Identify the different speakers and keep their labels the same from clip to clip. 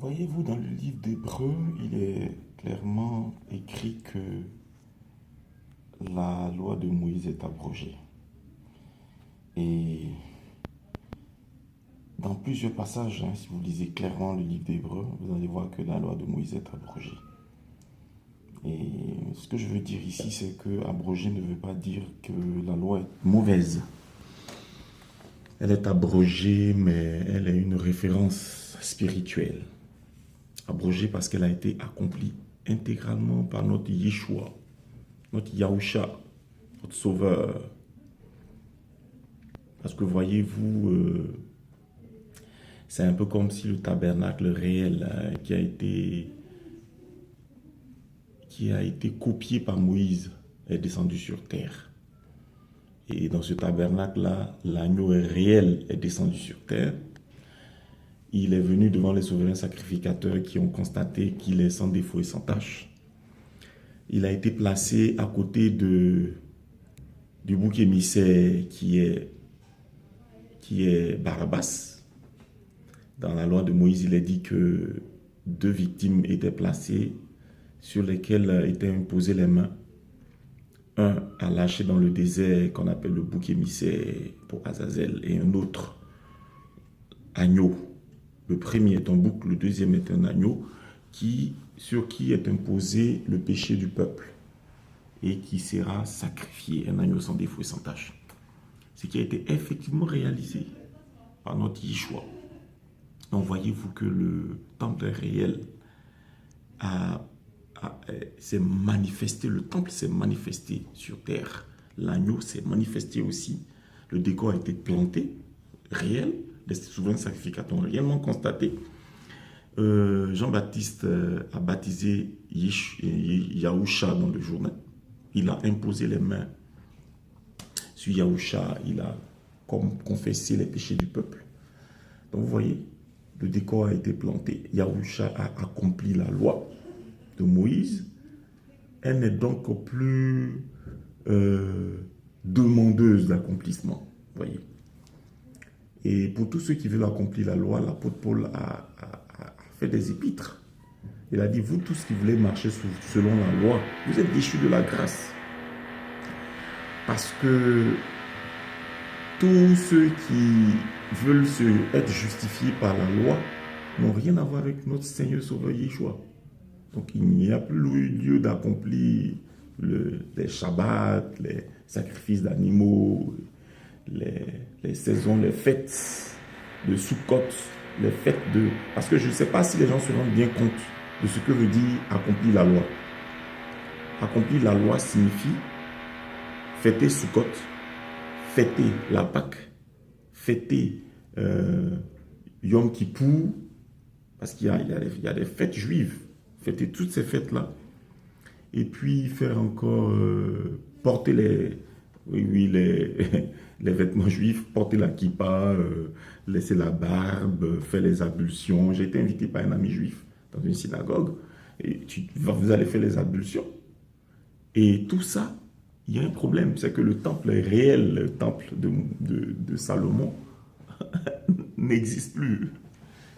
Speaker 1: Voyez-vous, dans le livre d'Hébreux, il est clairement écrit que la loi de Moïse est abrogée. Et dans plusieurs passages, si vous lisez clairement le livre d'Hébreux, vous allez voir que la loi de Moïse est abrogée. Et ce que je veux dire ici, c'est que abrogée ne veut pas dire que la loi est mauvaise. Elle est abrogée, mais elle est une référence spirituelle. Abrogée parce qu'elle a été accomplie intégralement par notre Yeshua, notre Yahusha, notre Sauveur. Parce que voyez-vous, c'est un peu comme si le tabernacle réel qui a été copié par Moïse est descendu sur terre. Et dans ce tabernacle-là, l'agneau réel est descendu sur terre. Il est venu devant les souverains sacrificateurs qui ont constaté qu'il est sans défaut et sans tache. Il a été placé à côté du bouc émissaire qui est Barabbas. Dans la loi de Moïse, il est dit que 2 victimes étaient placées sur lesquelles étaient imposées les mains. Un à lâcher dans le désert qu'on appelle le bouc émissaire pour Azazel et un autre agneau. Le premier est un bouc, le deuxième est un agneau sur qui est imposé le péché du peuple et qui sera sacrifié, un agneau sans défaut et sans tache. Ce qui a été effectivement réalisé par notre Yeshua. Donc voyez-vous que le temple réel s'est manifesté, le temple s'est manifesté sur terre. L'agneau s'est manifesté aussi. Le décor a été planté, réel. Les souverains sacrificateurs ont réellement constaté. Jean-Baptiste a baptisé Yahusha dans le journal. Il a imposé les mains sur Yahusha. Il a confessé les péchés du peuple. Donc vous voyez, le décor a été planté. Yahusha a accompli la loi de Moïse. Elle n'est donc plus demandeuse d'accomplissement. Voyez. Et pour tous ceux qui veulent accomplir la loi, l'apôtre Paul a fait des épîtres. Il a dit, vous tous qui voulez marcher selon la loi, vous êtes déchus de la grâce. Parce que tous ceux qui veulent être justifiés par la loi n'ont rien à voir avec notre Seigneur Sauveur Yeshua. Donc il n'y a plus lieu d'accomplir les Shabbats, les sacrifices d'animaux, les saisons, les fêtes de Sukkot, les fêtes de... Parce que je ne sais pas si les gens se rendent bien compte de ce que veut dire accomplir la loi. Accomplir la loi signifie fêter Sukkot, fêter la Pâque, fêter Yom Kippour, parce qu'il y a des fêtes juives, fêter toutes ces fêtes-là, et puis faire encore, porter les vêtements juifs, porter la kippa, laisser la barbe, faire les ablutions. J'ai été invité par un ami juif dans une synagogue, et vous allez faire les ablutions. Et tout ça, il y a un problème, c'est que le temple réel, le temple de Salomon, n'existe plus.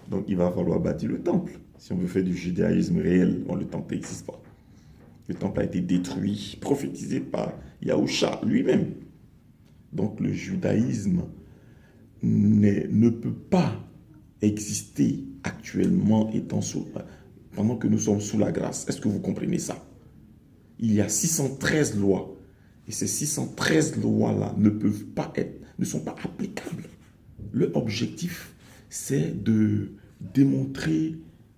Speaker 1: Donc il va falloir bâtir le temple. Si on veut faire du judaïsme réel, le temple n'existe pas. Le temple a été détruit, prophétisé par Yahusha lui-même. Donc le judaïsme ne peut pas exister actuellement pendant que nous sommes sous la grâce. Est-ce que vous comprenez ça? Il y a 613 lois. Et ces 613 lois-là ne sont pas applicables. Leur objectif, c'est de démontrer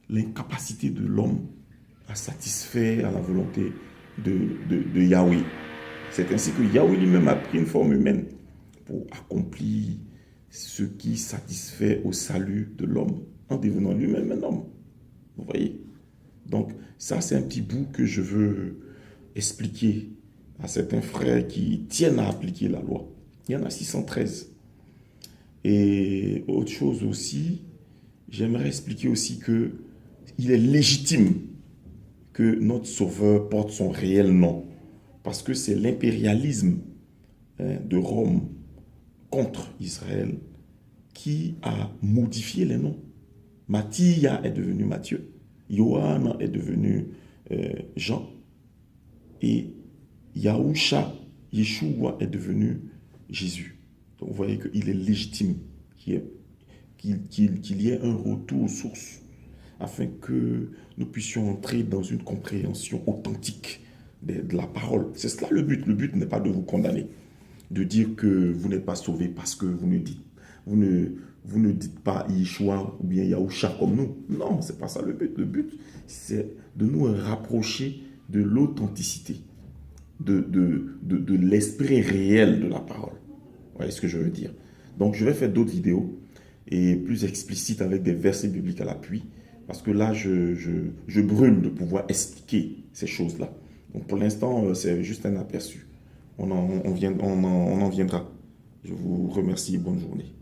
Speaker 1: l'incapacité de l'homme à satisfaire à la volonté de Yahweh. C'est ainsi que Yahweh lui-même a pris une forme humaine pour accomplir ce qui satisfait au salut de l'homme en devenant lui-même un homme. Vous voyez? Donc ça, c'est un petit bout que je veux expliquer à certains frères qui tiennent à appliquer la loi. Il y en a 613. Et autre chose aussi, j'aimerais expliquer aussi que il est légitime que notre Sauveur porte son réel nom. Parce que c'est l'impérialisme de Rome contre Israël qui a modifié les noms. Mathia est devenu Matthieu. Johanna est devenu Jean. Et Yahusha, Yeshua est devenu Jésus. Donc vous voyez qu'il est légitime qu'il y ait un retour aux sources afin que nous puissions entrer dans une compréhension authentique de la parole. C'est cela le but. Le but n'est pas de vous condamner, de dire que vous n'êtes pas sauvé parce que vous ne dites pas Yeshua ou bien Yahusha comme nous. Non, c'est pas ça le but. Le but, c'est de nous rapprocher de l'authenticité, de l'esprit réel de la parole. Vous voyez ce que je veux dire? Donc, je vais faire d'autres vidéos et plus explicites avec des versets bibliques à l'appui, parce que là, je brûle de pouvoir expliquer ces choses-là. Donc, pour l'instant, c'est juste un aperçu. On en viendra. Je vous remercie et bonne journée.